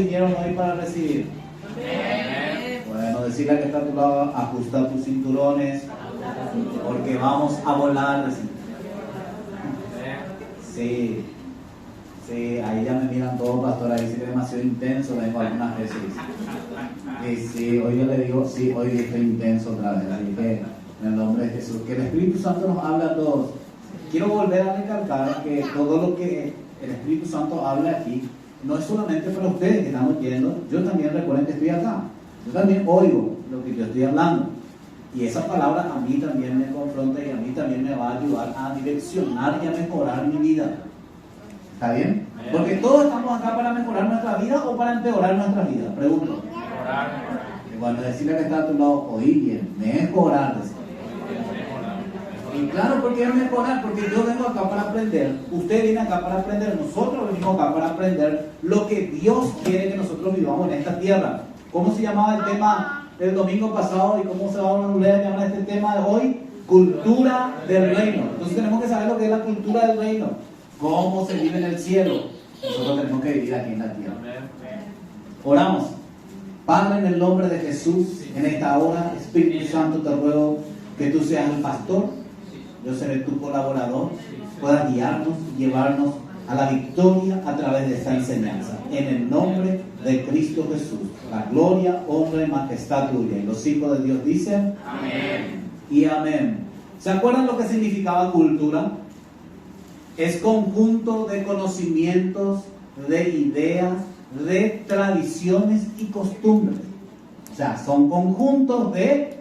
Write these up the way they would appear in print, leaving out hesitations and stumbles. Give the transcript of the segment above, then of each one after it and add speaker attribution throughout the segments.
Speaker 1: vinieron hoy para recibir? Bueno, decirle a que está a tu lado, ajusta tus cinturones, porque vamos a volar. Sí, sí, ahí ya me miran todos, pastor, ahí sí que es demasiado intenso, vengo algunas veces. Sí, hoy yo le digo, sí, hoy estoy intenso otra vez, así que en el nombre de Jesús, que el Espíritu Santo nos habla a todos. Quiero volver a recalcar que todo lo que el Espíritu Santo habla aquí, no es solamente para ustedes que estamos yendo, yo también recuerden que estoy acá, yo también oigo lo que yo estoy hablando. Y esa palabra a mí también me confronta y a mí también me va a ayudar a direccionar y a mejorar mi vida. ¿Está bien? Porque todos estamos acá para mejorar nuestra vida o para empeorar nuestra vida. Pregunto. Cuando decirle que está a tu lado, oí bien, mejorar. Y claro, ¿por qué mejorar? Porque yo vengo acá para aprender, usted viene acá para aprender, nosotros venimos acá para aprender lo que Dios quiere que nosotros vivamos en esta tierra. ¿Cómo se llamaba el tema del domingo pasado y cómo se va a llamar este tema de hoy? Cultura del reino. Entonces tenemos que saber lo que es la cultura del reino, cómo se vive en el cielo. Nosotros tenemos que vivir aquí en la tierra. Oramos. Padre, en el nombre de Jesús, en esta hora, Espíritu Santo, te ruego que tú seas el pastor, yo seré tu colaborador, puedas guiarnos, llevarnos a la victoria a través de esta enseñanza. En el nombre de Cristo Jesús, la gloria, honra y majestad tuya. Y los hijos de Dios dicen amén y amén. ¿Se acuerdan lo que significaba cultura? Es conjunto de conocimientos, de ideas, de tradiciones y costumbres. O sea, son conjuntos de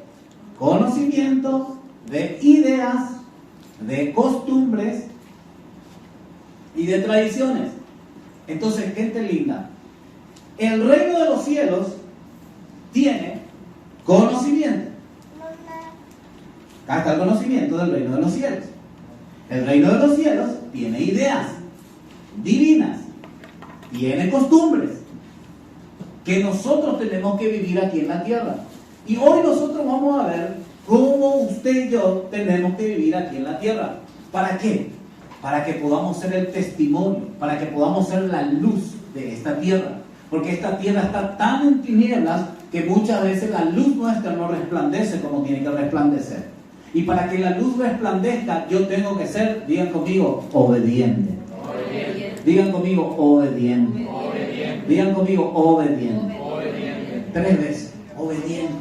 Speaker 1: conocimientos, de ideas, de costumbres y de tradiciones. Entonces, gente linda, el reino de los cielos tiene conocimiento. Acá está el conocimiento del reino de los cielos. El reino de los cielos tiene ideas divinas, tiene costumbres que nosotros tenemos que vivir aquí en la tierra. Y hoy nosotros vamos a ver cómo usted y yo tenemos que vivir aquí en la tierra. ¿Para qué? Para que podamos ser el testimonio, para que podamos ser la luz de esta tierra. Porque esta tierra está tan en tinieblas que muchas veces la luz nuestra no resplandece como tiene que resplandecer. Y para que la luz resplandezca, yo tengo que ser, digan conmigo, obediente. Digan conmigo, obediente. Digan conmigo, obediente. 3 veces, obediente.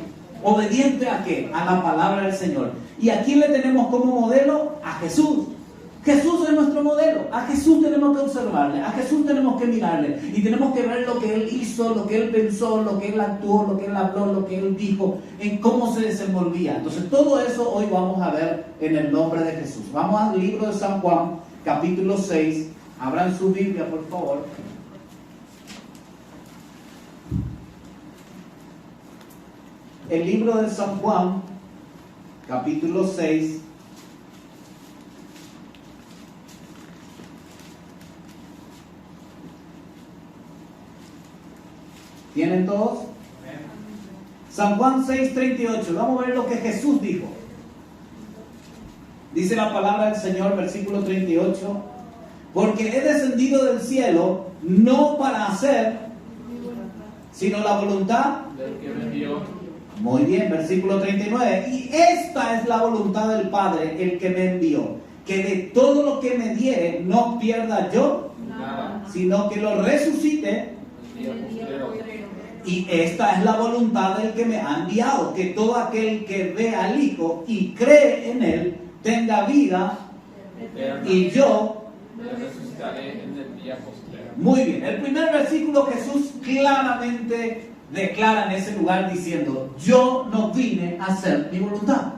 Speaker 1: ¿Obediente a qué? A la palabra del Señor. ¿Y a quién le tenemos como modelo? A Jesús. Jesús es nuestro modelo. A Jesús tenemos que observarle, a Jesús tenemos que mirarle y tenemos que ver lo que Él hizo, lo que Él pensó, lo que Él actuó, lo que Él habló, lo que Él dijo, en cómo se desenvolvía. Entonces todo eso hoy vamos a ver en el nombre de Jesús. Vamos al libro de San Juan, capítulo 6. Abran su Biblia, por favor. El libro de San Juan, capítulo 6. ¿Tienen todos? San Juan 6:38. Vamos a ver lo que Jesús dijo. Dice la palabra del Señor, versículo 38. Porque he descendido del cielo no para hacer, sino la voluntad
Speaker 2: del que me envió.
Speaker 1: Muy bien, versículo 39. Y esta es la voluntad del Padre, el que me envió, que de todo lo que me diere no pierda yo
Speaker 2: Nada.
Speaker 1: sino que lo resucite. Y esta es la voluntad del que me ha enviado, que todo aquel que ve al Hijo y cree en Él tenga vida, y yo
Speaker 2: le resucitaré en el día postrero.
Speaker 1: Muy bien, el primer versículo Jesús claramente declara en ese lugar diciendo: yo no vine a hacer mi voluntad.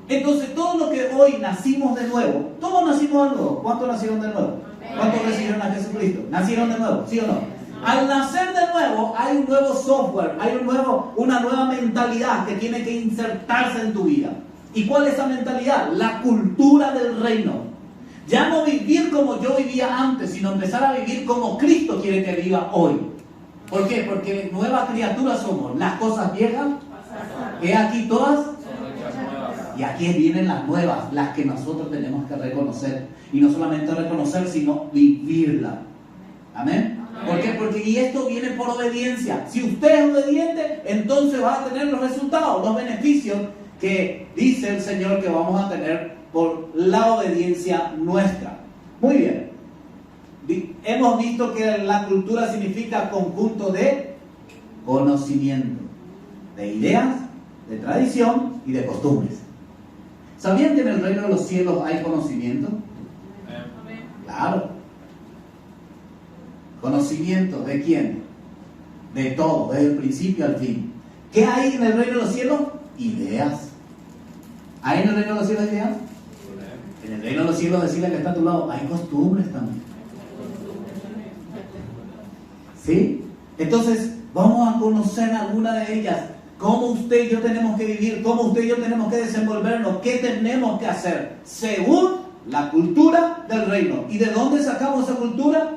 Speaker 1: Entonces todo lo que hoy nacimos de nuevo, todos nacimos de nuevo. ¿Cuántos nacieron de nuevo? ¿Cuántos recibieron a Jesucristo? ¿Nacieron de nuevo? ¿Sí o no? Al nacer de nuevo hay un nuevo software, hay una nueva mentalidad que tiene que insertarse en tu vida. ¿Y cuál es esa mentalidad? La cultura del reino. Ya no vivir como yo vivía antes, sino empezar a vivir como Cristo quiere que viva hoy. ¿Por qué? Porque nuevas criaturas somos. Las cosas viejas, he aquí todas, y aquí vienen las nuevas, las que nosotros tenemos que reconocer. Y no solamente reconocer, sino vivirla. ¿Amén? ¿Por qué? Porque y esto viene por obediencia. Si usted es obediente, entonces va a tener los resultados, los beneficios que dice el Señor que vamos a tener por la obediencia nuestra. Muy bien. Hemos visto que la cultura significa conjunto de conocimiento, de ideas, de tradición y de costumbres. ¿Sabían que en el reino de los cielos hay conocimiento? Claro. ¿Conocimiento de quién? De todo, desde el principio al fin. ¿Qué hay en el reino de los cielos? Ideas. ¿Hay en el reino de los cielos ideas? En el reino de los cielos, decirle que está a tu lado, hay costumbres también. ¿Sí? Entonces, vamos a conocer alguna de ellas. Cómo usted y yo tenemos que vivir, cómo usted y yo tenemos que desenvolvernos, qué tenemos que hacer, según la cultura del reino. ¿Y de dónde sacamos esa cultura?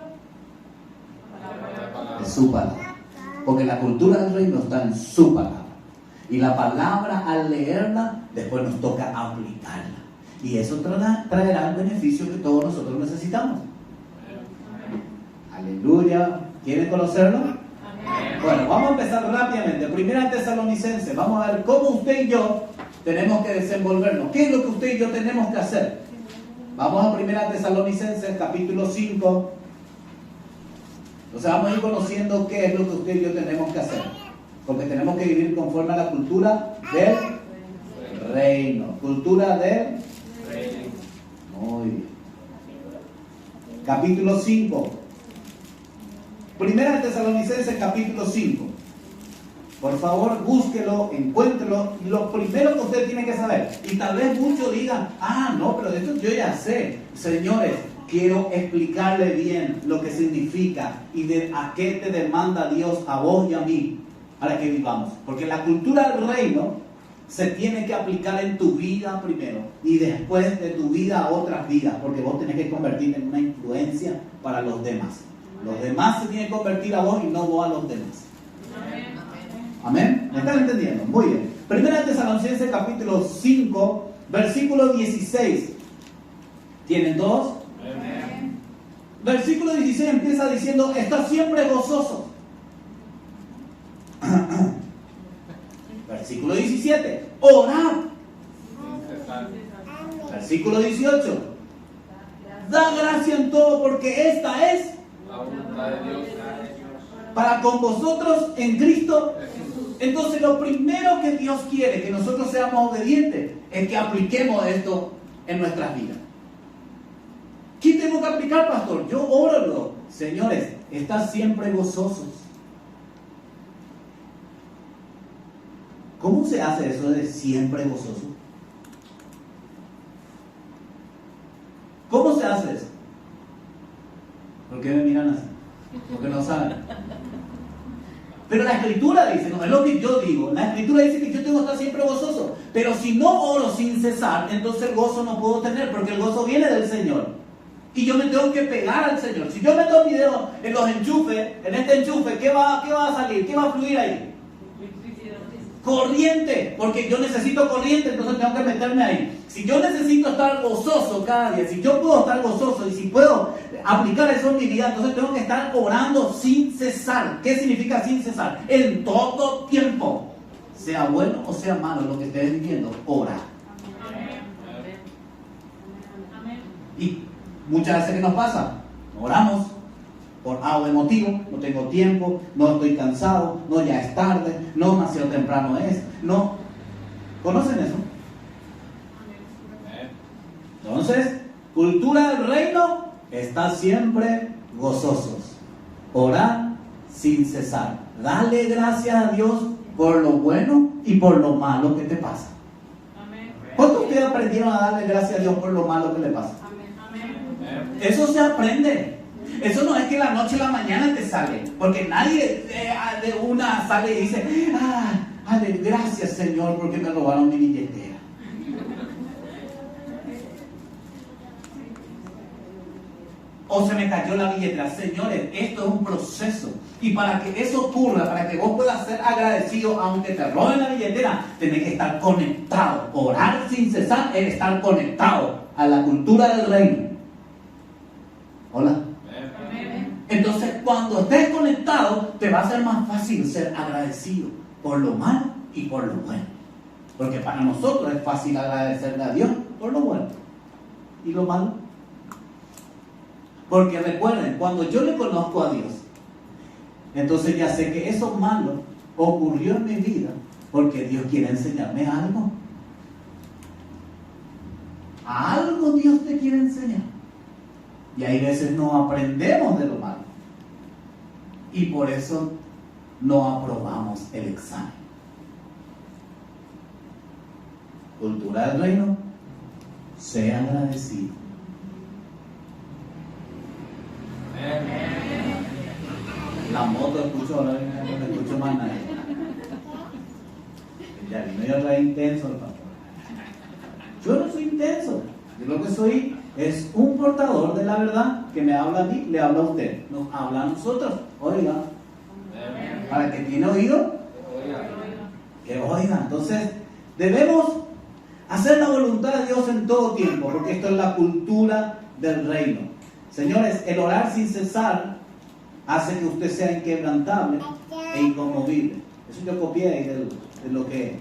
Speaker 1: De su palabra. Porque la cultura del reino está en su palabra. Y la palabra, al leerla, después nos toca aplicarla. Y eso traerá el beneficio que todos nosotros necesitamos. Aleluya. ¿Quieren conocerlo? Bueno, vamos a empezar rápidamente. Primera Tesalonicenses. Vamos a ver cómo usted y yo tenemos que desenvolvernos. ¿Qué es lo que usted y yo tenemos que hacer? Vamos a Primera Tesalonicenses, capítulo 5. O sea, vamos a ir conociendo qué es lo que usted y yo tenemos que hacer. Porque tenemos que vivir conforme a la cultura del reino. Cultura del reino. Muy bien. Capítulo 5. Primera Tesalonicenses, capítulo 5. Por favor, búsquelo, encuéntrelo. Y lo primero que usted tiene que saber. Y tal vez muchos digan, no, pero de esto yo ya sé. Señores, quiero explicarle bien lo que significa y de a qué te demanda Dios a vos y a mí para que vivamos. Porque la cultura del reino se tiene que aplicar en tu vida primero y después de tu vida a otras vidas, porque vos tenés que convertirte en una influencia para los demás. Los demás se tienen que convertir a vos y no vos a los demás. ¿Amén? ¿Me están entendiendo? Muy bien. Primera Tesalonicenses capítulo 5, versículo 16. ¿Tienen todos? Amén. Versículo 16 empieza diciendo, está siempre gozoso. Versículo 17, orad. Versículo 18, da gracia en todo porque esta es
Speaker 2: la voluntad de Dios
Speaker 1: para con vosotros en Cristo. Entonces lo primero que Dios quiere que nosotros seamos obedientes es que apliquemos esto en nuestras vidas. ¿Qué tengo que aplicar, pastor? Yo oro, señores, estad siempre gozosos. ¿Cómo se hace eso de siempre gozoso? ¿Cómo se hace eso? ¿Por qué me miran así? Porque no saben. Pero la Escritura dice, no es lo que yo digo, la Escritura dice que yo tengo que estar siempre gozoso. Pero si no oro sin cesar, entonces el gozo no puedo tener, porque el gozo viene del Señor. Y yo me tengo que pegar al Señor. Si yo meto video en los enchufes, en este enchufe, ¿qué va a salir? ¿Qué va a fluir ahí? Corriente, porque yo necesito corriente, entonces tengo que meterme ahí. Si yo necesito estar gozoso cada día, si yo puedo estar gozoso y si puedo aplicar eso en mi vida, entonces tengo que estar orando sin cesar. ¿Qué significa sin cesar? En todo tiempo, sea bueno o sea malo lo que estés viviendo, ora. Y muchas veces, ¿qué nos pasa? Oramos por algo emotivo, no tengo tiempo, no estoy cansado, no, ya es tarde, no, demasiado temprano es, no. ¿Conocen eso? Entonces, cultura del reino, está siempre gozosos. Orar sin cesar. Dale gracias a Dios por lo bueno y por lo malo que te pasa. ¿Cuántos de ustedes aprendieron a darle gracias a Dios por lo malo que le pasa? Eso se aprende. Eso no es que la noche y la mañana te sale, porque nadie de una sale y dice, gracias Señor porque me robaron mi billetera. O se me cayó la billetera. Señores, esto es un proceso. Y para que eso ocurra, para que vos puedas ser agradecido, aunque te roben la billetera, tenés que estar conectado. Orar sin cesar es estar conectado a la cultura del reino. Hola. Entonces, cuando estés conectado, te va a ser más fácil ser agradecido por lo malo y por lo bueno. Porque para nosotros es fácil agradecerle a Dios por lo bueno y lo malo. Porque recuerden, cuando yo le conozco a Dios, entonces ya sé que eso malo ocurrió en mi vida porque Dios quiere enseñarme algo. Algo Dios te quiere enseñar. Y hay veces no aprendemos de lo malo. Y por eso no aprobamos el examen. Cultura del reino, sea agradecido. La moto escucho ahora, no escucho más nadie. Ya vino yo otra vez intenso el pastor. Yo no soy intenso. Yo lo que soy es un portador de la verdad que me habla a mí, le habla a usted, nos habla a nosotros. Oiga, para el que tiene oído, que oiga. Entonces, debemos hacer la voluntad de Dios en todo tiempo, porque esto es la cultura del reino. Señores, el orar sin cesar hace que usted sea inquebrantable e inconmovible. Eso yo copié ahí de lo que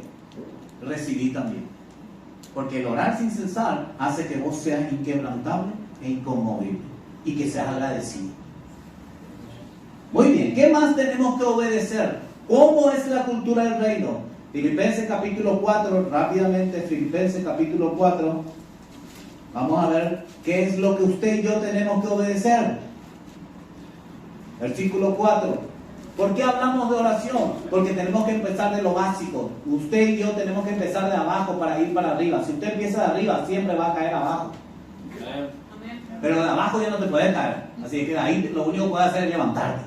Speaker 1: recibí también. Porque el orar sin cesar hace que vos seas inquebrantable e inconmovible y que seas agradecido. Muy bien, ¿qué más tenemos que obedecer? ¿Cómo es la cultura del reino? Filipenses capítulo 4, rápidamente, Filipenses capítulo 4. Vamos a ver qué es lo que usted y yo tenemos que obedecer. Versículo 4. ¿Por qué hablamos de oración? Porque tenemos que empezar de lo básico. Usted y yo tenemos que empezar de abajo para ir para arriba. Si usted empieza de arriba, siempre va a caer abajo. Pero de abajo ya no te puedes caer. Así que ahí lo único que puedes hacer es levantarte.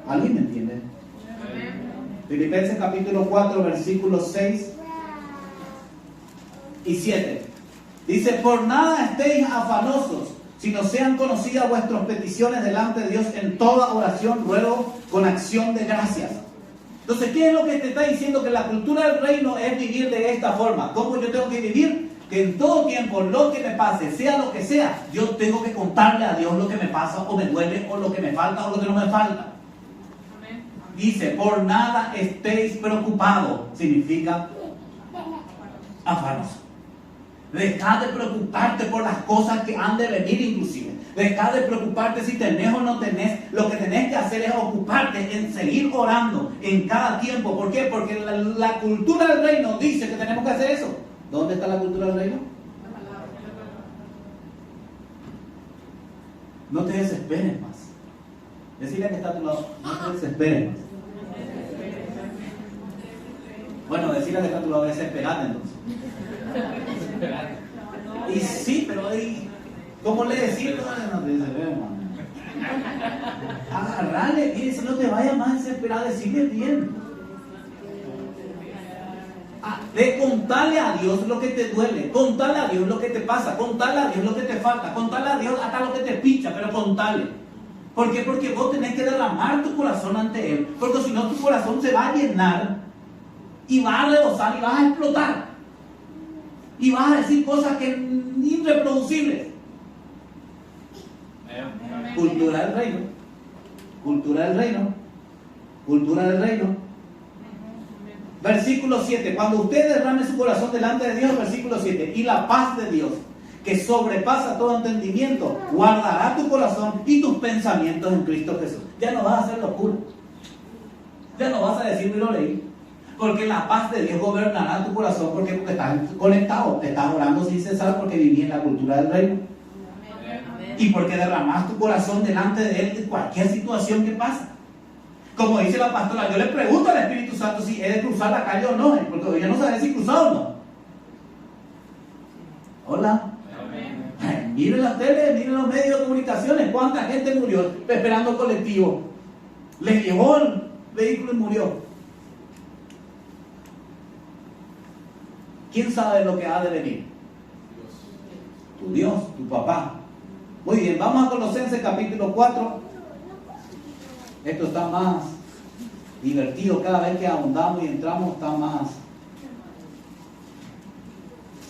Speaker 1: ¿Alguien me entiende? Filipenses capítulo 4, versículos 6 y 7. Dice: por nada estéis afanosos, sino sean conocidas vuestras peticiones delante de Dios en toda oración, ruego con acción de gracias. Entonces, ¿qué es lo que te está diciendo? Que la cultura del reino es vivir de esta forma. ¿Cómo yo tengo que vivir? Que en todo tiempo, lo que me pase, sea lo que sea, yo tengo que contarle a Dios lo que me pasa, o me duele, o lo que me falta, o lo que no me falta. Dice: por nada estéis preocupados. Significa afanoso. Deja de preocuparte por las cosas que han de venir inclusive. Deja de preocuparte si tenés o no tenés. Lo que tenés que hacer es ocuparte en seguir orando en cada tiempo. ¿Por qué? Porque la cultura del reino dice que tenemos que hacer eso. ¿Dónde está la cultura del reino? No te desesperes más. Decirle que está a tu lado: no te desesperes más. Bueno, decirle que está a tu lado: desesperate entonces. Y sí, pero ahí, ¿cómo le decís? No te desesperes más. Agarrale bien, si no te vayas más desesperado, decirle bien. De contarle a Dios lo que te duele, contarle a Dios lo que te pasa, contarle a Dios lo que te falta, contarle a Dios hasta lo que te picha, pero contarle. ¿Por qué? Porque vos tenés que derramar tu corazón ante Él, porque si no tu corazón se va a llenar y vas a rebosar y vas a explotar y vas a decir cosas que irreproducibles. Cultura del reino, cultura del reino, cultura del reino. Versículo 7. Cuando usted derrame su corazón delante de Dios, versículo 7, y la paz de Dios, que sobrepasa todo entendimiento, guardará tu corazón y tus pensamientos en Cristo Jesús. Ya no vas a hacer locura. Ya no vas a decir: me lo leí. Porque la paz de Dios gobernará tu corazón, porque estás conectado, te estás orando sin cesar, porque viví en la cultura del reino. Y porque derramas tu corazón delante de Él en cualquier situación que pasa. Como dice la pastora, yo le pregunto al Espíritu Santo si he de cruzar la calle o no, porque yo no sabía si cruzar o no. Hola. Miren la tele, miren los medios de comunicaciones, cuánta gente murió esperando el colectivo. Le llevó el vehículo y murió. ¿Quién sabe lo que ha de venir? Tu Dios, tu papá. Muy bien, vamos a Colosenses capítulo 4. Esto está más divertido cada vez que ahondamos y entramos, está más.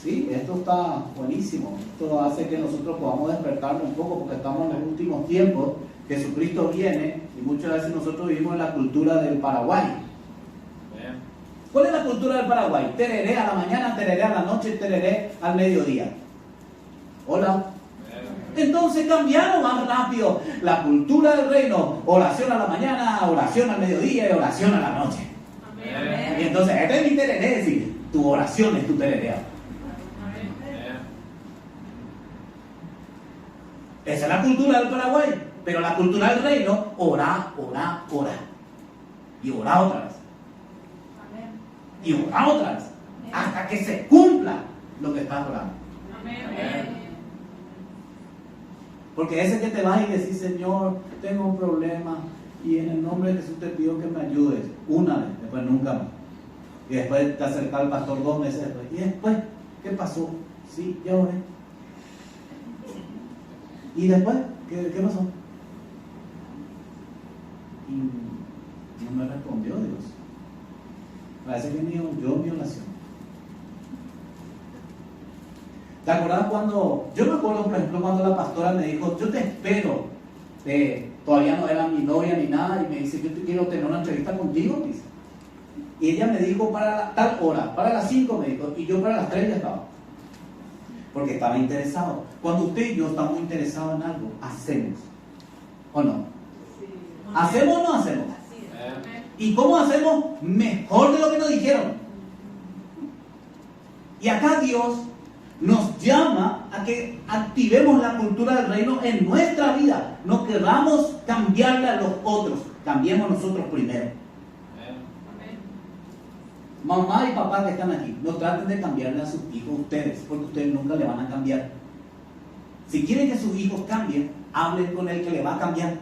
Speaker 1: Sí, esto está buenísimo. Esto hace que nosotros podamos despertarnos un poco porque estamos en los últimos tiempos. Jesucristo viene y muchas veces nosotros vivimos en la cultura del Paraguay. ¿Cuál es la cultura del Paraguay? Tereré a la mañana, tereré a la noche, tereré al mediodía. Hola. Entonces cambiaron más rápido la cultura del reino. Oración a la mañana, oración al mediodía y oración a la noche. Y entonces este es mi tereré, es decir, tu oración es tu tereré. Esa es la cultura del Paraguay. Pero la cultura del reino, ora, ora, ora. Y ora otra vez. Y ora otra vez. Hasta que se cumpla lo que estás orando. Porque ese que te vas y decís, Señor, tengo un problema y en el nombre de Jesús te pido que me ayudes. Una vez, después nunca más. Y después te acercas al pastor 2 meses después. Y después, ¿qué pasó? Sí, ya oré. ¿Y después? ¿Qué pasó? Y no me respondió Dios. Parece que ni oyó mi oración. ¿Te acuerdas cuando? Yo me acuerdo, por ejemplo, cuando la pastora me dijo, yo te espero. Todavía no era mi novia ni nada. Y me dice, yo te quiero tener una entrevista contigo. Dice. Y ella me dijo para tal hora, para las 5 me dijo. Y yo para las 3 ya estaba. Porque estaba interesado. Cuando usted y yo estamos interesados en algo, hacemos. ¿O no? ¿Hacemos o no hacemos? ¿Y cómo hacemos? Mejor de lo que nos dijeron. Y acá Dios nos llama a que activemos la cultura del reino en nuestra vida. No queramos cambiarla a los otros. Cambiemos nosotros primero. Mamá y papá que están aquí, no traten de cambiarle a sus hijos ustedes, porque ustedes nunca le van a cambiar. Si quieren que sus hijos cambien, hablen con el que le va a cambiar.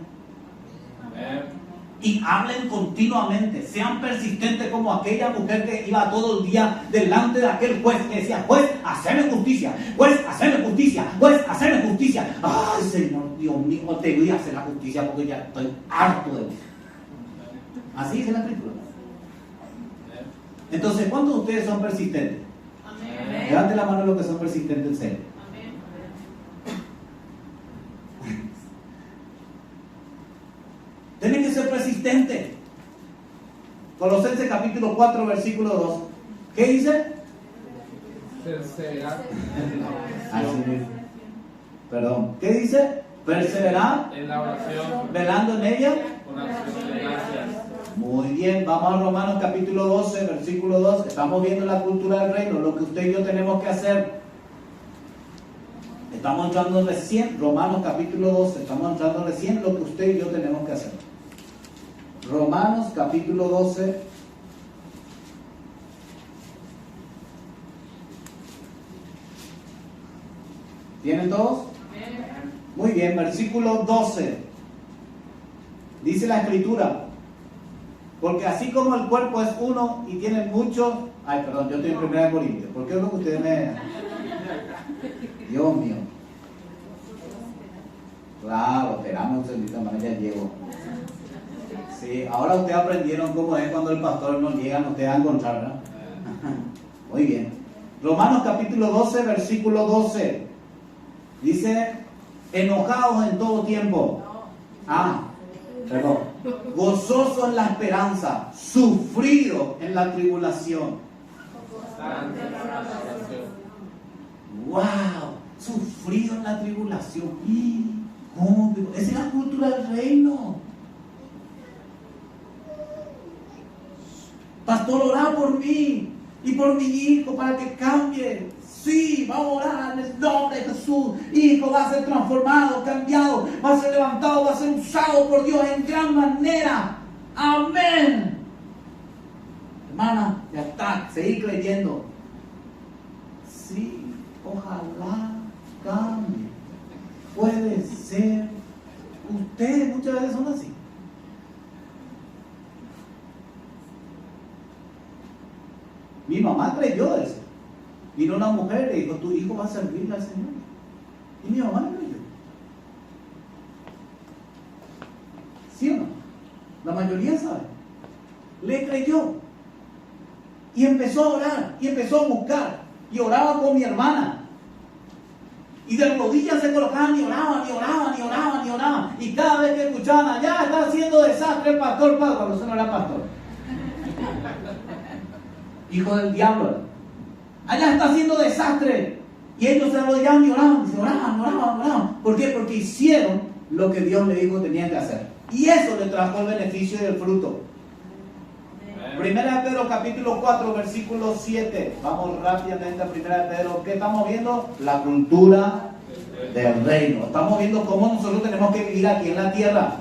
Speaker 1: Y hablen continuamente, sean persistentes como aquella mujer que iba todo el día delante de aquel juez que decía, juez, haceme justicia, juez, haceme justicia, juez, haceme justicia. Ay, Señor, Dios mío, te voy a hacer la justicia porque ya estoy harto de vos. Así dice la escritura. Entonces, ¿cuántos de ustedes son persistentes? Amén. Levanten la mano los que son persistentes en serio. Tienen que ser persistentes. Colosenses capítulo 4, versículo 2. ¿Qué dice?
Speaker 2: Perseverar.
Speaker 1: Así mismo. Perdón. ¿Qué dice? Perseverar
Speaker 2: En la oración.
Speaker 1: Velando en ella.
Speaker 2: Con acción de gracias.
Speaker 1: Muy bien, vamos a Romanos capítulo 12, versículo 2. Estamos viendo la cultura del reino, lo que usted y yo tenemos que hacer. Estamos entrando recién, Romanos capítulo 12, estamos entrando recién lo que usted y yo tenemos que hacer. Romanos capítulo 12. ¿Tienen todos? Muy bien, versículo 12. Dice la escritura. Porque así como el cuerpo es uno y tiene muchos... Ay, perdón, yo estoy en 1 Corintios. ¿Por qué es lo que ustedes me... Dios mío. Claro, esperamos un segundito, hermano, ya llego. Sí, ahora ustedes aprendieron cómo es cuando el pastor no llega, no te va a encontrar, ¿verdad? Muy bien. Romanos capítulo 12, versículo 12. Dice, enojados en todo tiempo. Perdón. Gozoso en la esperanza, sufrido en la tribulación. ¡Wow! Sufrido en la tribulación. ¿Cómo? Esa es la cultura del reino. Pastor, orá por mí y por mi hijo para que cambie. Sí, vamos a orar en el nombre de Jesús. Hijo va a ser transformado, cambiado, va a ser levantado, va a ser usado por Dios en gran manera. Amén. Hermana, ya está, seguí creyendo. Sí, ojalá cambie. Puede ser. Ustedes muchas veces son así. Mi mamá creyó eso. Vino una mujer y le dijo, tu hijo va a servirle al Señor. Y mi mamá le creyó. ¿Sí o no? La mayoría sabe. Le creyó. Y empezó a orar, y empezó a buscar. y oraba con mi hermana. Y de rodillas se colocaban y oraban, y oraban, y oraban, y oraban. Y cada vez que escuchaban, allá está haciendo desastre el pastor Pablo, cuando usted no era pastor. Hijo del diablo. Allá está haciendo desastre. Y ellos se arrodillaban y oraban, y oraban. ¿Por qué? Porque hicieron lo que Dios le dijo que tenían que hacer. Y eso le trajo el beneficio y el fruto. Primera de Pedro capítulo 4 versículo 7. Vamos rápidamente a Primera de Pedro. ¿Qué estamos viendo? La cultura del reino. Estamos viendo cómo nosotros tenemos que vivir aquí en la tierra.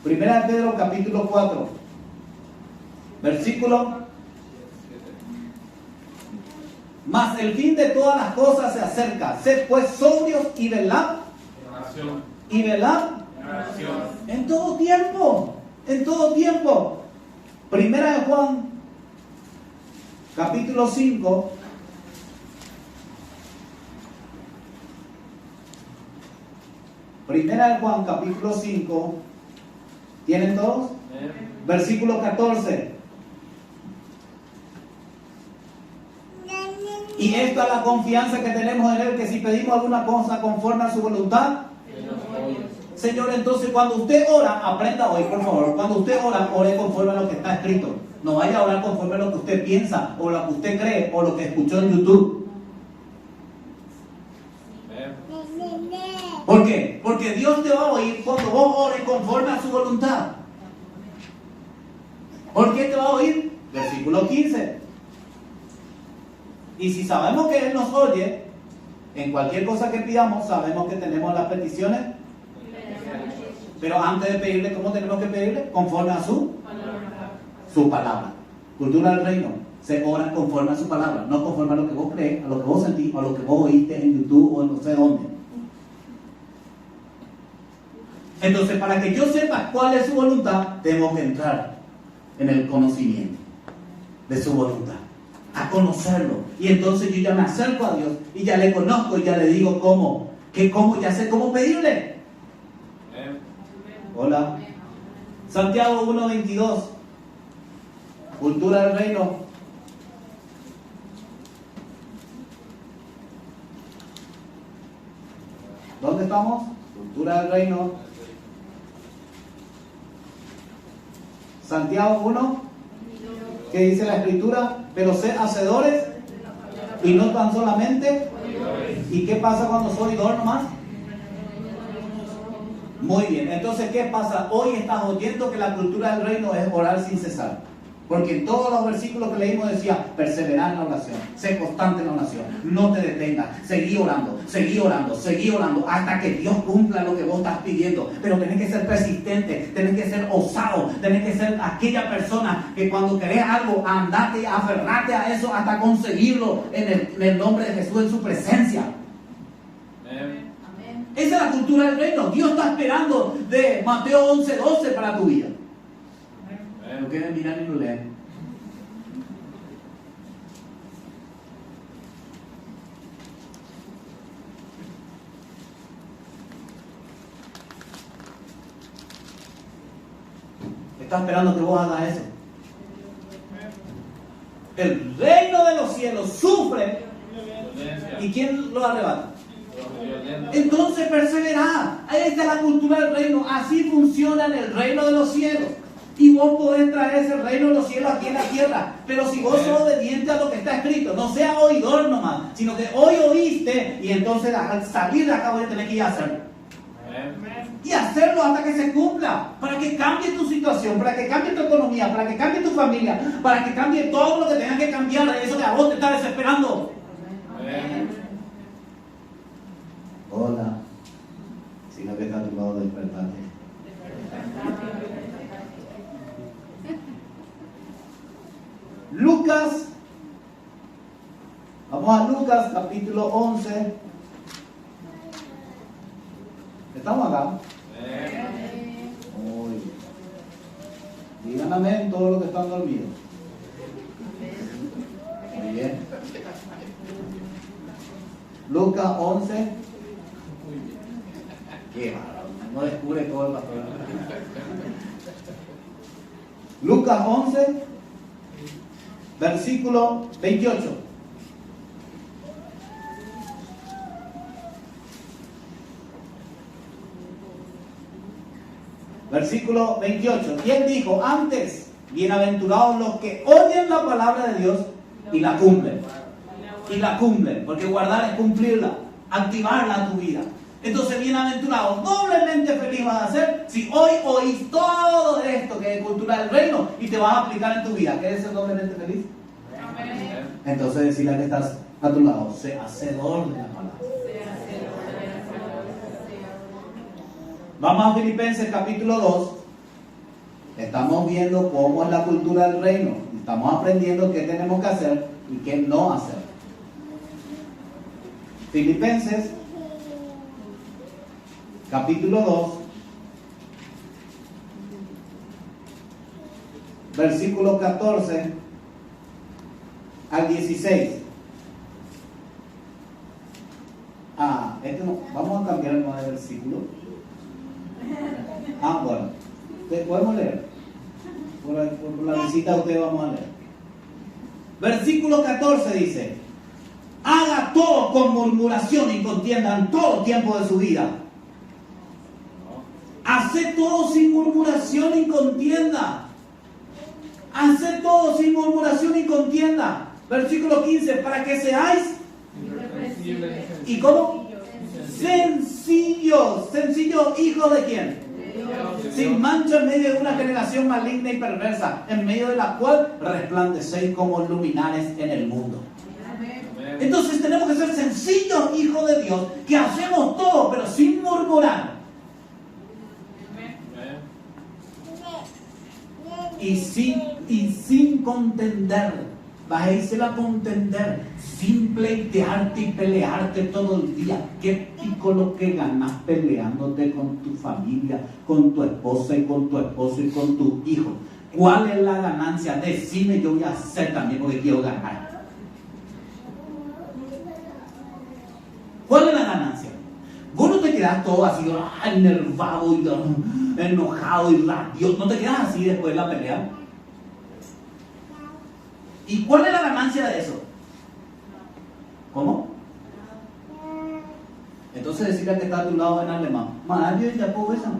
Speaker 1: Primera de Pedro capítulo 4 versículo. Mas el fin de todas las cosas se acerca. Sed pues sobrios y velad. Y velad en todo tiempo. En todo tiempo. Primera de Juan capítulo 5 Primera de Juan capítulo 5. ¿Tienen todos? Versículo 14. Y esta es la confianza que tenemos en Él, que si pedimos alguna cosa conforme a su voluntad, Señor, entonces cuando usted ora, aprenda hoy, por favor. Cuando usted ora, ore conforme a lo que está escrito. No vaya a orar conforme a lo que usted piensa, o lo que usted cree, o lo que escuchó en YouTube. ¿Por qué? Porque Dios te va a oír cuando vos ores conforme a su voluntad. ¿Por qué te va a oír? Versículo 15. Y si sabemos que Él nos oye, en cualquier cosa que pidamos, sabemos que tenemos las peticiones. Pero antes de pedirle, ¿cómo tenemos que pedirle? Conforme a su palabra. Cultura del reino. Se ora conforme a su palabra, no conforme a lo que vos crees, a lo que vos sentís, o a lo que vos oíste en YouTube o en no sé dónde. Entonces, para que yo sepa cuál es su voluntad, tengo que entrar en el conocimiento de su voluntad, a conocerlo. Y entonces yo ya me acerco a Dios y ya le conozco y ya le digo cómo, ya sé cómo pedirle. Hola. Santiago 1:22. Cultura del reino. ¿Dónde estamos? Cultura del reino. Santiago 1. ¿Qué dice la escritura? Pero sed hacedores y no tan solamente. ¿Y qué pasa cuando soy oidor nomás? Muy bien, entonces ¿qué pasa? Hoy estás oyendo que la cultura del reino es orar sin cesar. Porque en todos los versículos que leímos decía, perseverar en la oración, sé constante en la oración, no te detengas, seguí orando, hasta que Dios cumpla lo que vos estás pidiendo. Pero tenés que ser persistente, tenés que ser osado, tenés que ser aquella persona que cuando querés algo, andate, aferrate a eso hasta conseguirlo en el nombre de Jesús, en su presencia. Esa es la cultura del reino. Dios está esperando de Mateo 11:12 para tu vida. No quieren mirar ni lo leen. Está esperando que vos hagas eso. El reino de los cielos sufre. ¿Y quién lo arrebata? Entonces perseverad. Esta es la cultura del reino. Así funciona en el reino de los cielos. Y vos podés traer ese reino de los cielos aquí en la tierra. Pero si vos sos obediente a lo que está escrito, no sea oidor nomás, sino que hoy oíste y entonces al salir de acá voy a tener que ir a hacerlo. Y hacerlo hasta que se cumpla, para que cambie tu situación, para que cambie tu economía, para que cambie tu familia, para que cambie todo lo que tengas que cambiar de eso que a vos te está desesperando. Hola, sino que está a tu lado despertarte. Lucas, vamos a Lucas capítulo 11. ¿Estamos acá? Muy bien. Digan amén todos los que están dormidos. Muy bien. Lucas 11. Qué bárbaro, no descubre todo el pastor. Lucas 11, versículo 28. Versículo 28. Y él dijo, antes, bienaventurados los que oyen la palabra de Dios y la cumplen. Y la cumplen, porque guardar es cumplirla, activarla a tu vida. Entonces, bienaventurados, doblemente feliz vas a ser si hoy oís todo esto que es cultura del reino y te vas a aplicar en tu vida. ¿Quieres ser doblemente feliz?
Speaker 2: Amén.
Speaker 1: Entonces, decirle que estás a tu lado, sé hacedor de la palabra. Vamos a Filipenses capítulo 2. Estamos viendo cómo es la cultura del reino. Estamos aprendiendo qué tenemos que hacer y qué no hacer. Filipenses capítulo 2, versículo 14 al 16. Vamos a cambiar el de versículo. Bueno, podemos leer. Por la visita ustedes vamos a leer. Versículo 14 dice: haga todo con murmuración y contienda en todo tiempo de su vida. Hace todo sin murmuración y contienda. Hace todo sin murmuración y contienda. Versículo 15, para que seáis. ¿Y cómo? Sencillos. Sencillos, hijos de quién? Sin mancha en medio de una generación maligna y perversa, en medio de la cual resplandecéis como luminares en el mundo. Entonces tenemos que ser sencillos, hijos de Dios, que hacemos todo, pero sin murmurar. Y sin contender. Vas a irse a contender, sin pleitearte y pelearte todo el día. ¿Qué pico lo que ganas peleándote con tu familia, con tu esposa y con tu esposo y con tu hijo? ¿Cuál es la ganancia? Decime, yo voy a hacer también porque quiero ganar. ¿Cuál es la ganancia? Vos no te quedás todo así, enervado y enojado y rabioso. No te quedas así después de la pelea. ¿Y cuál es la ganancia de eso? ¿Cómo? Entonces decirle que está a tu lado en alemán. Maravilla y ya puedo esa.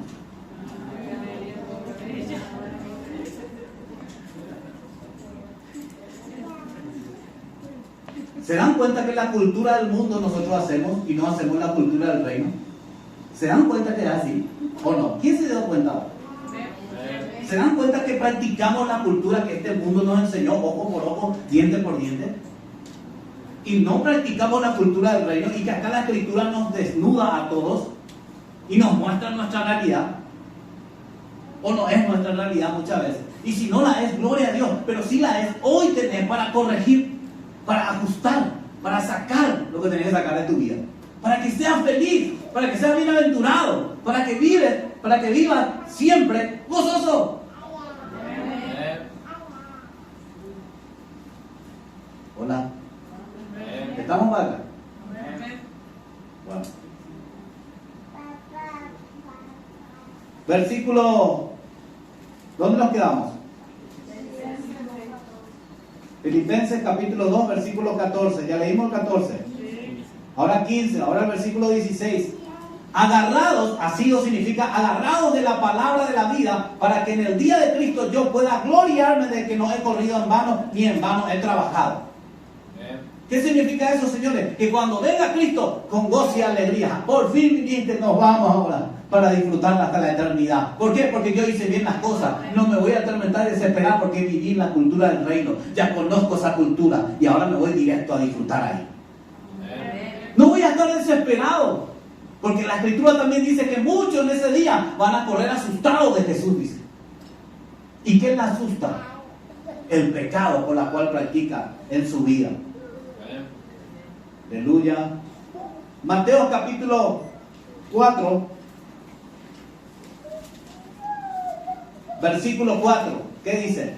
Speaker 1: ¿Se dan cuenta que la cultura del mundo nosotros hacemos y no hacemos la cultura del reino? ¿Se dan cuenta que es así? ¿O no? ¿Quién se dio cuenta ahora? ¿Se dan cuenta que practicamos la cultura que este mundo nos enseñó, ojo por ojo, diente por diente? Y no practicamos la cultura del reino, y que acá la escritura nos desnuda a todos y nos muestra nuestra realidad. O no es nuestra realidad muchas veces. Y si no la es, gloria a Dios, pero si la es, hoy tenés para corregir, para ajustar, para sacar lo que tenés que sacar de tu vida. Para que seas feliz, para que seas bienaventurado, para que vivas siempre gozoso. Hola. ¿Estamos para acá? Bueno. Versículo. ¿Dónde nos quedamos? Filipenses capítulo 2, versículo 14. Ya leímos el 14. Ahora 15, ahora el versículo 16. Agarrados, así significa agarrados de la palabra de la vida, para que en el día de Cristo yo pueda gloriarme de que no he corrido en vano, ni en vano he trabajado. ¿Qué significa eso, señores? Que cuando venga Cristo, con gozo y alegría, por fin viniste, nos vamos ahora para disfrutar hasta la eternidad. ¿Por qué? Porque yo hice bien las cosas. No me voy a atormentar y desesperar porque viví la cultura del reino. Ya conozco esa cultura y ahora me voy directo a disfrutar ahí. No voy a estar desesperado, porque la escritura también dice que muchos en ese día van a correr asustados de Jesús, dice. ¿Y qué le asusta? El pecado por la cual practica en su vida. Aleluya. Mateo capítulo 4, versículo 4. ¿Qué dice?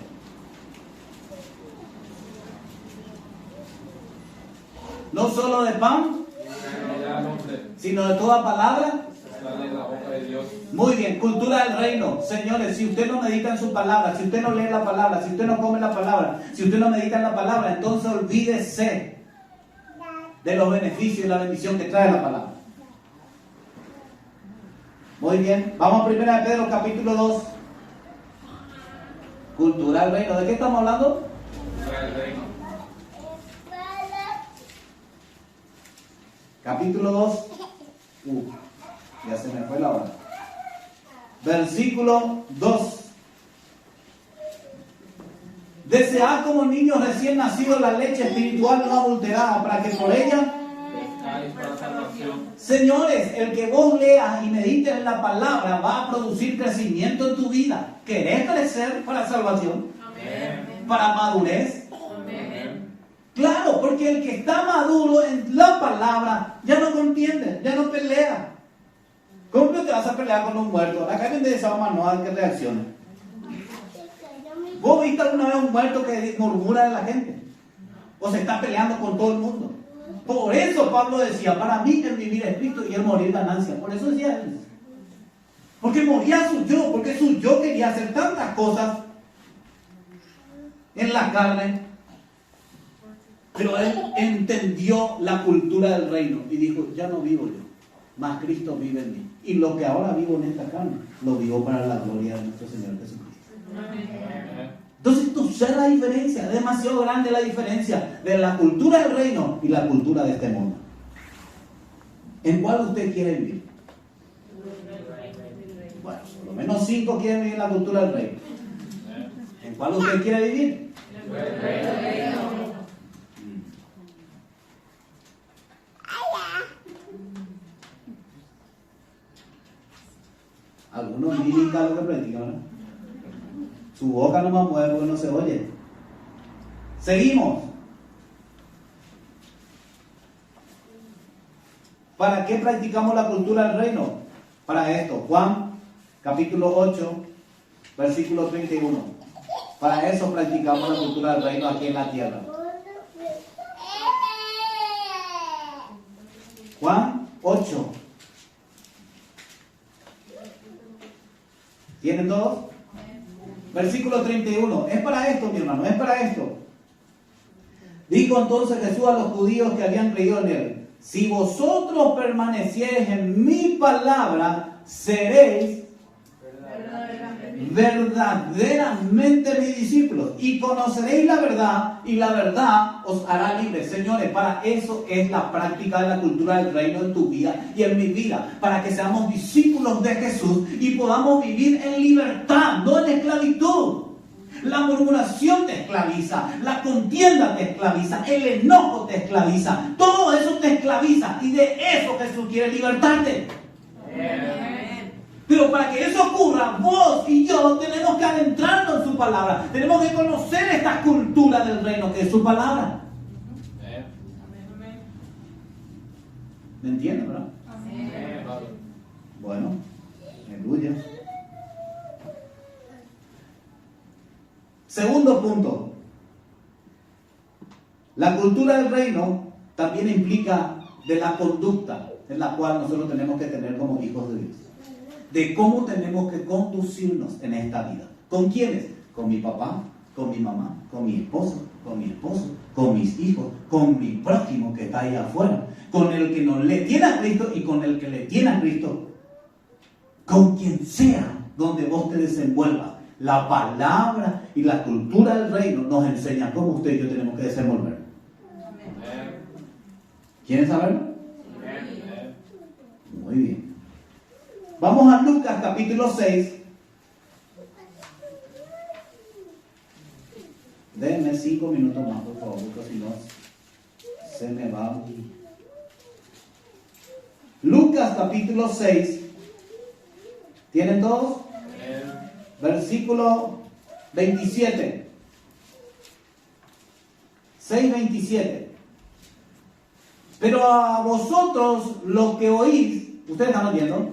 Speaker 1: No solo de pan, sino de toda palabra Muy bien, cultura del reino. Señores, si usted no medita en su palabra, si usted no lee la palabra, si usted no come la palabra, si usted no medita en la palabra, entonces olvídese de los beneficios y la bendición que trae la palabra. Muy bien, vamos a 1 de Pedro capítulo 2. Cultura del reino. ¿De qué estamos hablando?
Speaker 2: Del reino.
Speaker 1: Capítulo 2. Ya se me fue la hora. Versículo 2. Desead como niños recién nacidos la leche espiritual no adulterada, para que por ella,
Speaker 2: Pescáis para salvación.
Speaker 1: señores, el que vos leas y medites en la palabra va a producir crecimiento en tu vida. ¿Querés crecer para salvación?
Speaker 2: Amén.
Speaker 1: ¿Para madurez?
Speaker 2: Amén.
Speaker 1: Claro, porque el que está maduro en la palabra ya no contiende, ya no pelea. ¿Cómo te vas a pelear con un muerto? Acá viene de esa manual que reacciona. ¿Vos viste alguna vez un muerto que murmura de la gente? ¿O se está peleando con todo el mundo? Por eso Pablo decía, para mí el vivir es Cristo y el morir ganancia. Por eso decía él. Porque moría su yo, porque su yo quería hacer tantas cosas en la carne. Pero él entendió la cultura del reino y dijo, ya no vivo yo, mas Cristo vive en mí. Y lo que ahora vivo en esta carne, lo vivo para la gloria de nuestro Señor Jesucristo. Entonces tú sabes la diferencia, es demasiado grande la diferencia de la cultura del reino y la cultura de este mundo. ¿En cuál usted quiere vivir? Bueno, por lo menos 5 quieren vivir en la cultura del reino. ¿En cuál usted quiere vivir? Algunos mímica lo que practican, ¿no? Su boca no más mueve porque no se oye. Seguimos. ¿Para qué practicamos la cultura del reino? Para esto. Juan, capítulo 8, versículo 31. Para eso practicamos la cultura del reino aquí en la tierra. Juan 8. ¿Tienen todos? Versículo 31. Es para esto, mi hermano, es para esto. Dijo entonces Jesús a los judíos que habían creído en él: si vosotros permaneciereis en mi palabra, seréis verdaderamente mis discípulos y conoceréis la verdad, y la verdad os hará libres. Señores, para eso es la práctica de la cultura del reino en tu vida y en mi vida, para que seamos discípulos de Jesús y podamos vivir en libertad, no en esclavitud. La murmuración te esclaviza, la contienda te esclaviza, el enojo te esclaviza, todo eso te esclaviza, y de eso Jesús quiere libertarte. Pero para que eso ocurra, vos y yo tenemos que adentrarnos en su palabra. Tenemos que conocer esta cultura del reino que es su palabra. ¿Me entienden, verdad? Bueno, aleluya. Segundo punto. La cultura del reino también implica de la conducta en la cual nosotros tenemos que tener como hijos de Dios. De cómo tenemos que conducirnos en esta vida. ¿Con quiénes? Con mi papá, con mi mamá, con mi esposo, con mis hijos, con mi prójimo que está ahí afuera, con el que no le tiene a Cristo y con el que le tiene a Cristo. Con quien sea donde vos te desenvuelvas. La palabra y la cultura del reino nos enseña cómo usted y yo tenemos que desenvolver. ¿Quieren saberlo? Muy bien. Vamos a Lucas capítulo 6. Denme 5 minutos más, por favor, porque si no se me va. Lucas capítulo 6. ¿Tienen todos? Versículo 27. 6:27. Pero a vosotros los que oís, ¿ustedes están oyendo?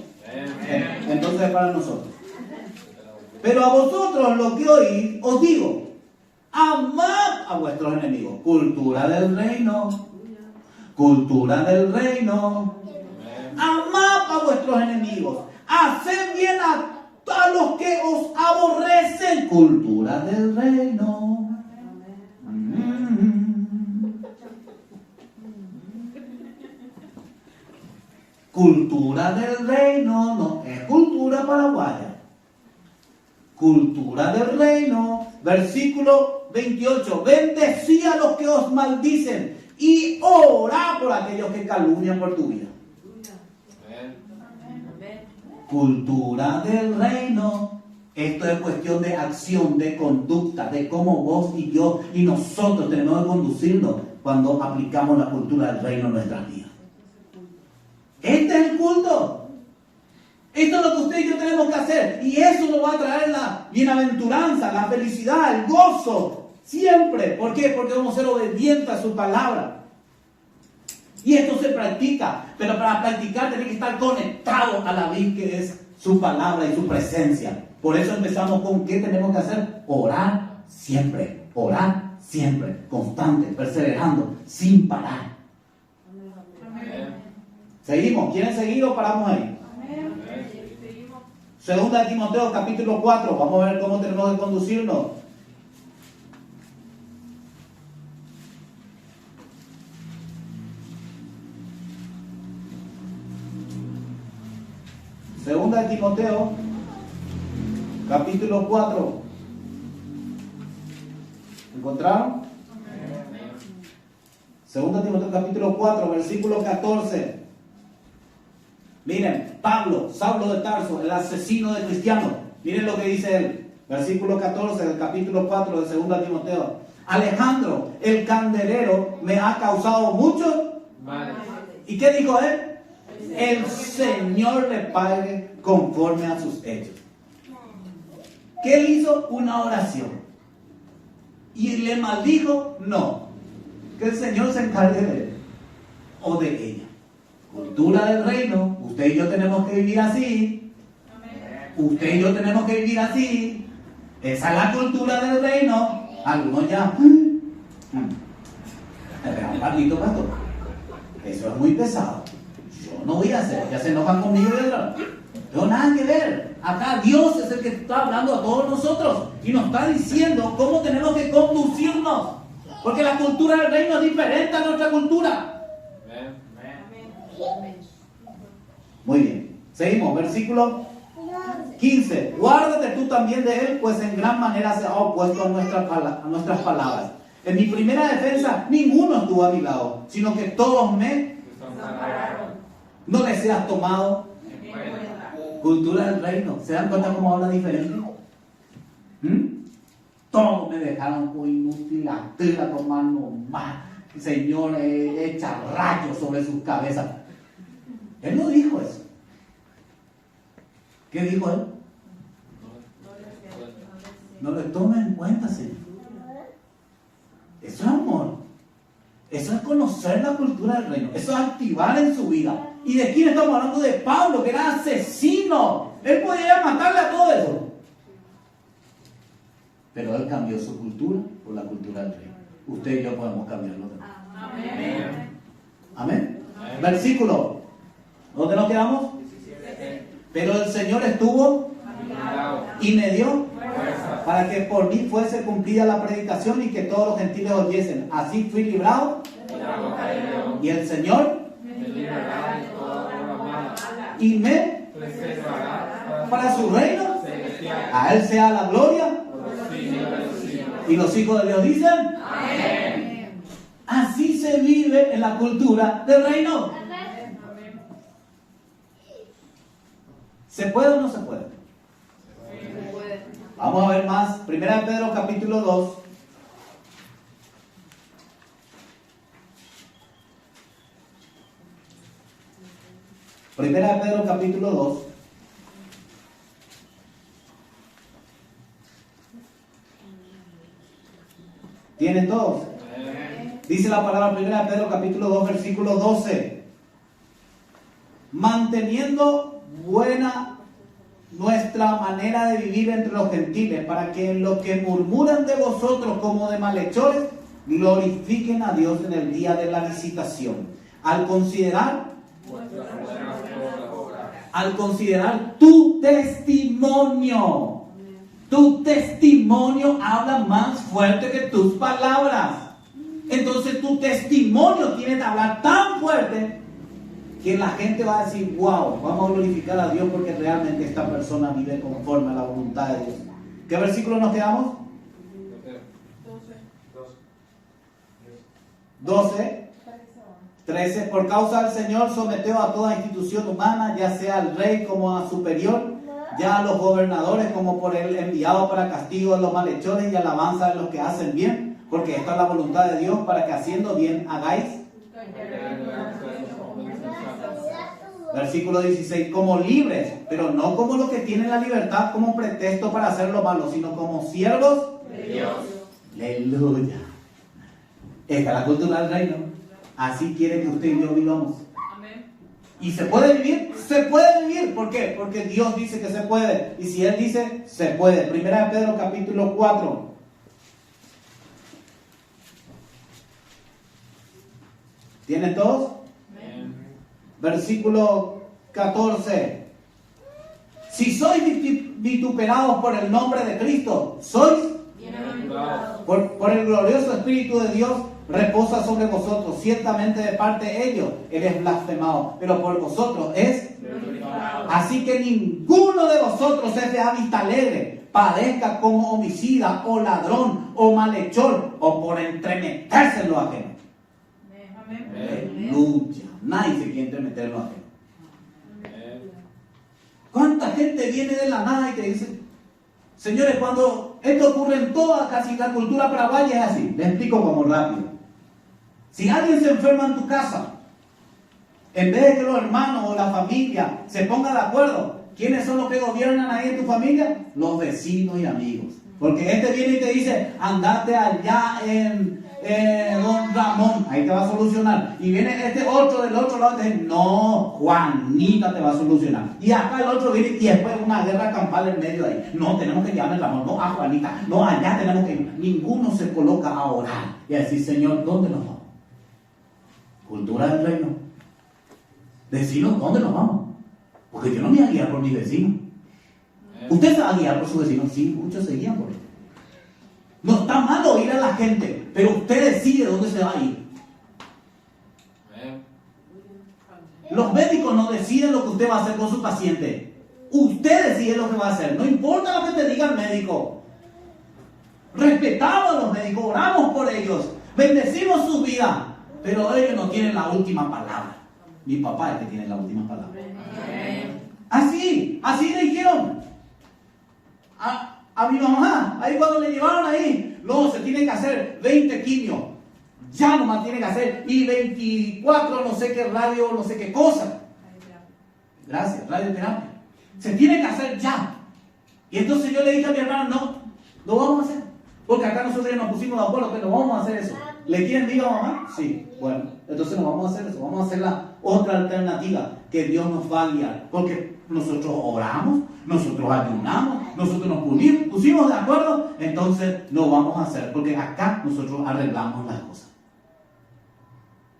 Speaker 1: Entonces es para nosotros. Pero a vosotros los que oís, os digo: amad a vuestros enemigos. Cultura del reino. Cultura del reino. Amad a vuestros enemigos. haced bien a los que os aborrecen. Cultura del reino. Cultura del reino, no es cultura paraguaya. Cultura del reino, versículo 28. Bendecí a los que os maldicen y orá por aquellos que calumnian por tu vida. Cultura del reino. Esto es cuestión de acción, de conducta, de cómo vos y yo y nosotros tenemos que conducirnos cuando aplicamos la cultura del reino en nuestras vidas. Este es el culto. Esto es lo que usted y yo tenemos que hacer. Y eso nos va a traer la bienaventuranza, la felicidad, el gozo. Siempre. ¿Por qué? Porque vamos a ser obedientes a su palabra. Y esto se practica. Pero para practicar tiene que estar conectado a la vida que es su palabra y su presencia. Por eso empezamos con ¿qué tenemos que hacer? Orar siempre. Orar siempre. Constante, perseverando, sin parar. ¿Seguimos? ¿Quieren seguir o paramos ahí? Segunda de Timoteo, capítulo 4. Vamos a ver cómo tenemos que conducirnos. Segunda de Timoteo, capítulo 4. ¿Encontraron? Segunda de Timoteo, capítulo 4, versículo 14. Miren, Pablo, Saulo de Tarso, el asesino de cristianos. Miren lo que dice él. Versículo 14 del capítulo 4 de 2 Timoteo. Alejandro, el candelero, me ha causado mucho mal. ¿Y qué dijo él? El Señor le pague conforme a sus hechos. ¿Qué él hizo? Una oración. ¿Y le maldijo? No. Que el Señor se encargue de él o de ella. Cultura del reino. Usted y yo tenemos que vivir así. Usted y yo tenemos que vivir así. Esa es la cultura del reino. Algunos ya. Espera un ratito, pastor. Eso es muy pesado. Yo no voy a hacer. Ya se enojan conmigo y no tengo nada que ver. Acá Dios es el que está hablando a todos nosotros y nos está diciendo cómo tenemos que conducirnos. Porque la cultura del reino es diferente a nuestra cultura. Muy bien. Seguimos. Versículo 15. Guárdate tú también de él, pues en gran manera se ha opuesto a nuestras palabras. En mi primera defensa, ninguno estuvo a mi lado, sino que todos me no les seas tomado. Cultura del reino. ¿Se dan cuenta cómo habla diferente? Todos me dejaron por inútil, la tela tomando más. El Señor echa rayos sobre sus cabezas. Él no dijo eso. ¿Qué dijo él? No le tomen en cuenta, Señor. Eso es amor. Eso es conocer la cultura del reino. Eso es activar en su vida. ¿Y de quién estamos hablando? De Pablo, que era asesino. Él podía matarle a todo eso. Pero él cambió su cultura por la cultura del reino. Usted y yo podemos cambiarlo también. Amén. Amén. Amén. Versículo. ¿Dónde nos quedamos? 17. Pero el Señor estuvo y me dio para que por mí fuese cumplida la predicación y que todos los gentiles oyesen. Así fui librado y el Señor y me para su reino. A él sea la gloria. Y los hijos de Dios dicen amén. Así se vive en la cultura del reino. ¿Se puede o no se puede? Se puede. Vamos a ver más. Primera de Pedro capítulo 2. Primera de Pedro capítulo 2. ¿Tienen todos? Dice la palabra primera de Pedro capítulo 2 versículo 12. Manteniendo buena nuestra manera de vivir entre los gentiles, para que en lo que murmuran de vosotros como de malhechores, glorifiquen a Dios en el día de la visitación, al considerar al considerar tu testimonio. Tu testimonio habla más fuerte que tus palabras. Entonces tu testimonio tiene que hablar tan fuerte que la gente va a decir, wow, vamos a glorificar a Dios porque realmente esta persona vive conforme a la voluntad de Dios. ¿Qué versículo nos quedamos? 12. 13. Por causa del Señor sometió a toda institución humana, ya sea al rey como a superior, ya a los gobernadores como por él enviado para castigo de los malhechores y alabanza de los que hacen bien, porque esta es la voluntad de Dios para que haciendo bien hagáis. Versículo 16, como libres, pero no como los que tienen la libertad como pretexto para hacer lo malo, sino como siervos
Speaker 2: de Dios.
Speaker 1: Aleluya. Esta es la cultura del reino. Así quiere que usted y yo vivamos.
Speaker 2: Amén.
Speaker 1: ¿Y se puede vivir? Se puede vivir. ¿Por qué? Porque Dios dice que se puede. Y si Él dice, se puede. Primera de Pedro capítulo 4. ¿Tienen todos?
Speaker 2: Amén.
Speaker 1: Versículo 14. Si sois vituperados por el nombre de Cristo, sois
Speaker 2: Bienaventurados.
Speaker 1: por el glorioso Espíritu de Dios reposa sobre vosotros. Ciertamente de parte de ellos Él es blasfemado, pero por vosotros es.
Speaker 2: Glorificado.
Speaker 1: Así que ninguno de vosotros es de hábito alegre, padezca como homicida o ladrón o malhechor o por entremeterse en lo ajeno.
Speaker 2: Amén.
Speaker 1: Aleluya. Nadie se quiere entremeter en lo ajeno.
Speaker 2: Amén.
Speaker 1: ¿Cuánta gente viene de la nada y te dice, señores, cuando esto ocurre en toda casi la cultura paraguaya es así? Les explico como rápido. Si alguien se enferma en tu casa, en vez de que los hermanos o la familia se pongan de acuerdo, ¿quiénes son los que gobiernan ahí en tu familia? Los vecinos y amigos. Porque este viene y te dice, andate allá en Don Ramón, ahí te va a solucionar. Y viene este otro del otro lado y te dice, no, Juanita te va a solucionar. Y acá el otro viene y después una guerra campal en medio de ahí. No, tenemos que llamar a Ramón, no a Juanita, no, allá tenemos que ir. Ninguno se coloca a orar y a decir, Señor, ¿dónde nos vamos? Cultura del reino. Vecinos, ¿dónde nos vamos? Porque yo no me voy a guiar por mis vecinos. ¿Usted se va a guiar por su vecino? Sí, muchos se guían por él. No está mal oír a la gente, pero usted decide dónde se va a ir.
Speaker 2: Amén.
Speaker 1: Los médicos no deciden lo que usted va a hacer con su paciente. Usted decide lo que va a hacer. No importa lo que te diga el médico. Respetamos a los médicos, oramos por ellos, bendecimos su vida, pero ellos no tienen la última palabra. Mi papá es el que tiene la última palabra. Así le dijeron a mi mamá, ahí cuando le llevaron ahí, no, se tiene que hacer 20 quimios, ya nomás tiene que hacer, y 24 no sé qué radio, no sé qué cosa. Gracias, radioterapia. Se tiene que hacer ya. Y entonces yo le dije a mi hermano, no vamos a hacer, porque acá nosotros ya nos pusimos de acuerdo que no vamos a hacer eso. ¿Le quieren diga mamá? Sí, bueno, entonces no vamos a hacer eso, vamos a hacer la otra alternativa, que Dios nos va a guiar, porque nosotros oramos, nosotros ayunamos, nosotros nos pusimos de acuerdo, entonces no vamos a hacer, porque acá nosotros arreglamos las cosas.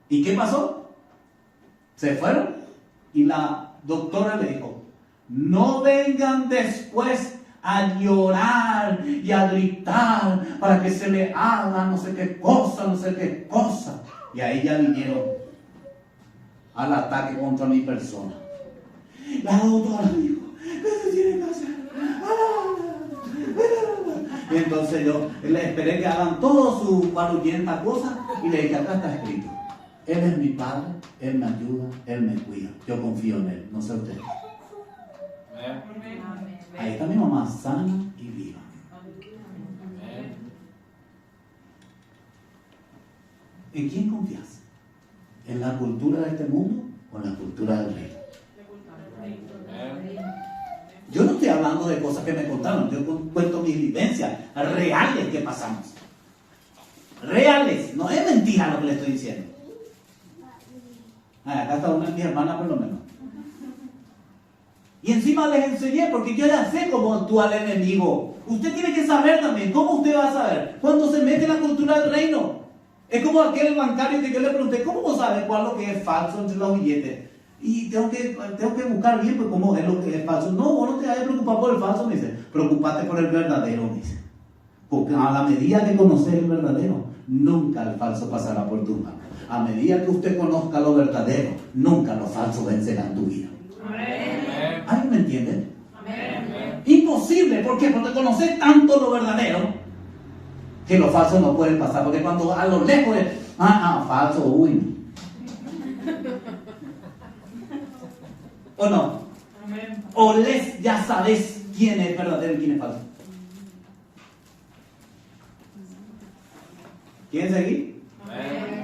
Speaker 1: ¿Y qué pasó? Se fueron y la doctora le dijo, no vengan después a llorar y a gritar para que se le haga no sé qué cosa, no sé qué cosa. Y ahí ya vinieron al ataque contra mi persona. La doctora dijo, ¿qué se tiene que hacer? Y entonces yo le esperé que hagan todo su barullienta cosa y le dije, acá está escrito, Él es mi Padre, Él me ayuda, Él me cuida, yo confío en Él, no sé usted. Ahí está mi mamá, sana y viva. ¿En quién confías? ¿En la cultura de este mundo o en la cultura del reino? Yo no estoy hablando de cosas que me contaron, yo cuento mis vivencias reales que pasamos. Reales, no es mentira lo que le estoy diciendo. Acá está una de mis hermanas por lo menos. Y encima les enseñé, porque yo ya sé cómo actúa el enemigo. Usted tiene que saber también. ¿Cómo usted va a saber? Cuando se mete en la cultura del reino. Es como aquel bancario que yo le pregunté, ¿cómo sabe cuál es lo que es falso entre los billetes? Y tengo que buscar bien pues, cómo es lo que es falso. No, vos no te vayas a preocupar por el falso, me dice. Preocupate por el verdadero, me dice. Porque a la medida que conoces el verdadero, nunca el falso pasará por tu mano. A medida que usted conozca lo verdadero, nunca lo falso vencerá en tu vida.
Speaker 2: Amén.
Speaker 1: ¿Alguien me entiende?
Speaker 2: Amén.
Speaker 1: Imposible, ¿por qué? Porque conoces tanto lo verdadero que los falsos no pueden pasar. Porque cuando a lo lejos es, falso, uy. ¿O no?
Speaker 2: Amén.
Speaker 1: O ya sabes quién es verdadero y quién es falso. ¿Quieren seguir?
Speaker 2: Amén.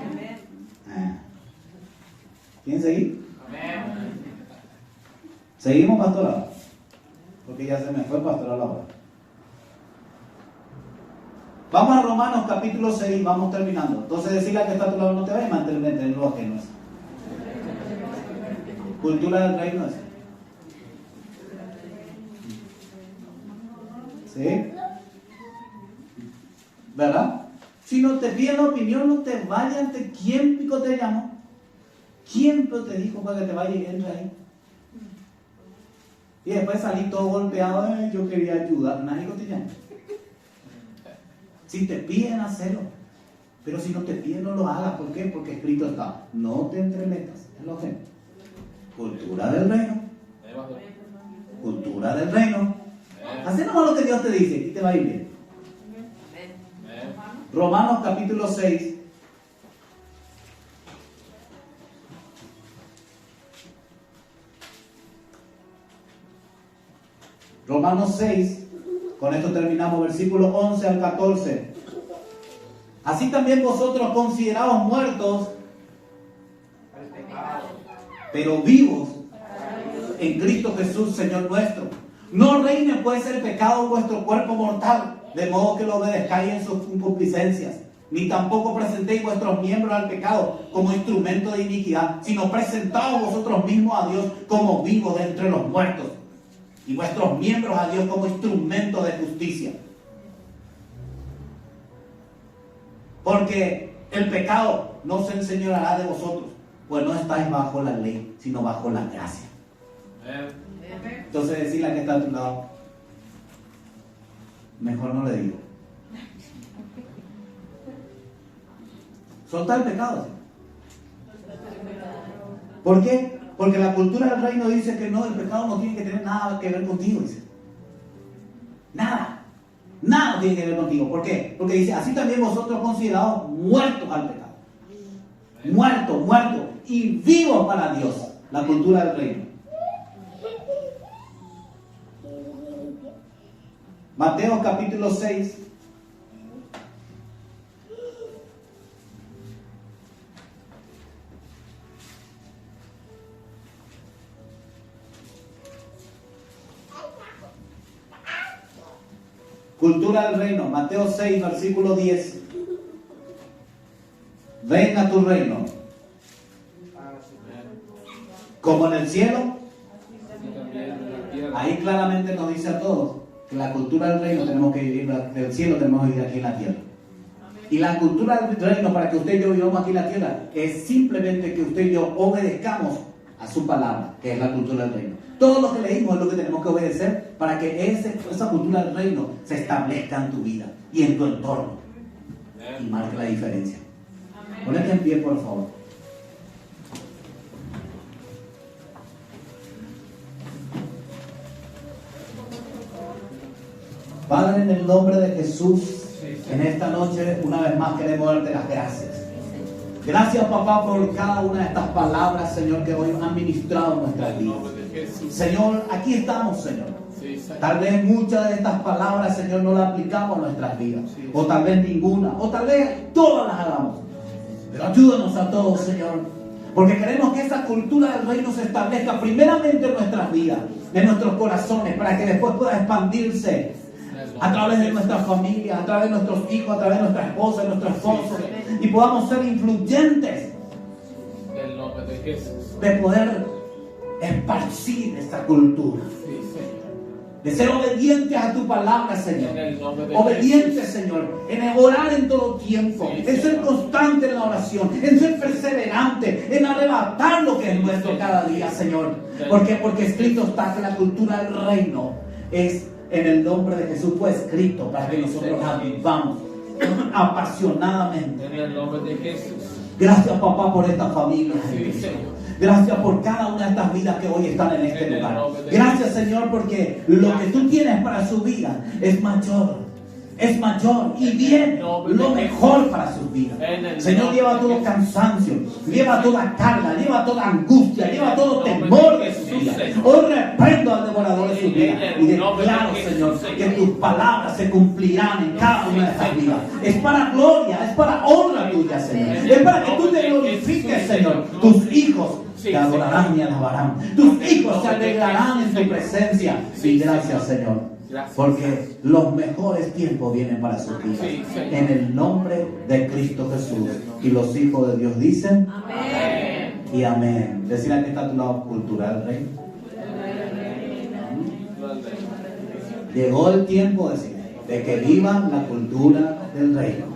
Speaker 1: ¿Quieren seguir?
Speaker 2: Amén.
Speaker 1: Seguimos, pastora. Porque ya se me fue pastoral ahora. Vamos a Romanos capítulo 6, vamos terminando. Entonces decirle al que está a tu lado, no te vayas a mantener en lo ajeno. Cultura del reino es. ¿Sí? ¿Verdad? Si no te piden la opinión, no te vayas. ¿Quién pico te llamó? ¿Quién te dijo para que te vayas y entres ahí? Y después salí todo golpeado. Yo quería ayudar. Nadie te llama. Si te piden, hacerlo. Pero si no te piden, no lo hagas. ¿Por qué? Porque escrito está: no te entremetas en lo ajeno. Cultura del reino. Cultura del reino. Haz nomás lo que Dios te dice y te va a ir bien. Romanos capítulo 6. Romanos 6. Con esto terminamos, versículos 11 al 14. Así también vosotros considerados muertos, pero vivos en Cristo Jesús, Señor nuestro. No reine pues el pecado en vuestro cuerpo mortal, de modo que lo obedezcáis en sus concupiscencias, ni tampoco presentéis vuestros miembros al pecado como instrumento de iniquidad, sino presentaos vosotros mismos a Dios como vivos de entre los muertos, y vuestros miembros a Dios como instrumento de justicia. Porque el pecado no se enseñoreará de vosotros, pues no estáis bajo la ley, sino bajo la gracia. Entonces decirle a que está a tu lado, mejor no le digo. Solta el pecado. ¿Por qué? Porque la cultura del reino dice que no, el pecado no tiene que tener nada que ver contigo, dice. Nada. Nada tiene que ver contigo. ¿Por qué? Porque dice, así también vosotros considerados muertos al pecado. Muertos y vivos para Dios. La cultura del reino. Mateo capítulo 6. Cultura del reino, Mateo 6, versículo 10. Venga tu reino, como en el cielo. Ahí claramente nos dice a todos que la cultura del reino tenemos que vivir del cielo, tenemos que vivir aquí en la tierra. Y la cultura del reino, para que usted y yo vivamos aquí en la tierra, es simplemente que usted y yo obedezcamos a su palabra, que es la cultura del reino. Todo lo que leímos es lo que tenemos que obedecer para que esa cultura del reino se establezca en tu vida y en tu entorno y marque la diferencia. Ponete en pie, por favor. Padre, en el nombre de Jesús, en esta noche una vez más queremos darte las gracias. Gracias, papá, por cada una de estas palabras, Señor, que hoy han ministrado en nuestras vidas. Señor, aquí estamos, Señor. Tal vez muchas de estas palabras, Señor, no las aplicamos a nuestras vidas. O tal vez ninguna. O tal vez todas las hagamos. Pero ayúdanos a todos, Señor. Porque queremos que esa cultura del reino se establezca primeramente en nuestras vidas, en nuestros corazones, para que después pueda expandirse a través de nuestras familias, a través de nuestros hijos, a través de nuestra esposa, de nuestros esposos, y podamos ser influyentes de poder esparcir esta cultura, de ser obedientes a tu palabra, Señor.
Speaker 3: En el nombre de
Speaker 1: Obedientes, Señor, en orar en todo tiempo,
Speaker 3: Sí,
Speaker 1: en ser
Speaker 3: Señor.
Speaker 1: constante en la oración, en ser perseverante, en arrebatar lo que es nuestro
Speaker 3: Señor.
Speaker 1: cada día, Señor.
Speaker 3: Sí.
Speaker 1: Porque escrito está que la cultura del reino es en el nombre de Jesús, fue escrito para que
Speaker 3: Sí,
Speaker 1: nosotros
Speaker 3: Señor.
Speaker 1: vivamos apasionadamente.
Speaker 3: En el nombre de Jesús.
Speaker 1: Gracias, papá, por esta familia.
Speaker 3: Sí, Señor.
Speaker 1: Gracias por cada una de estas vidas que hoy están en este
Speaker 3: En el
Speaker 1: lugar.
Speaker 3: nombre de
Speaker 1: Gracias, Señor, porque lo que tú tienes para su vida es mayor. Es mayor y viene lo mejor para sus vidas. Señor, lleva todo cansancio, lleva toda carga, lleva toda angustia, lleva todo temor de sus vidas. Hoy reprendo al devorador de sus vidas y declaro, Señor, que tus palabras se cumplirán en cada una de estas vidas. Es para gloria, es para honra tuya, Señor. Es para que tú te glorifiques, Señor. Tus hijos te adorarán y alabarán. Tus hijos se alegrarán en tu presencia. Y gracias, Señor. Porque los mejores tiempos vienen para sus vidas.
Speaker 3: Sí, Señor.
Speaker 1: En el nombre de Cristo Jesús. Y los hijos de Dios dicen
Speaker 2: Amén.
Speaker 1: y amén. Decir a que está a tu lado cultural, Rey. Llegó el tiempo de que vivan la cultura del reino.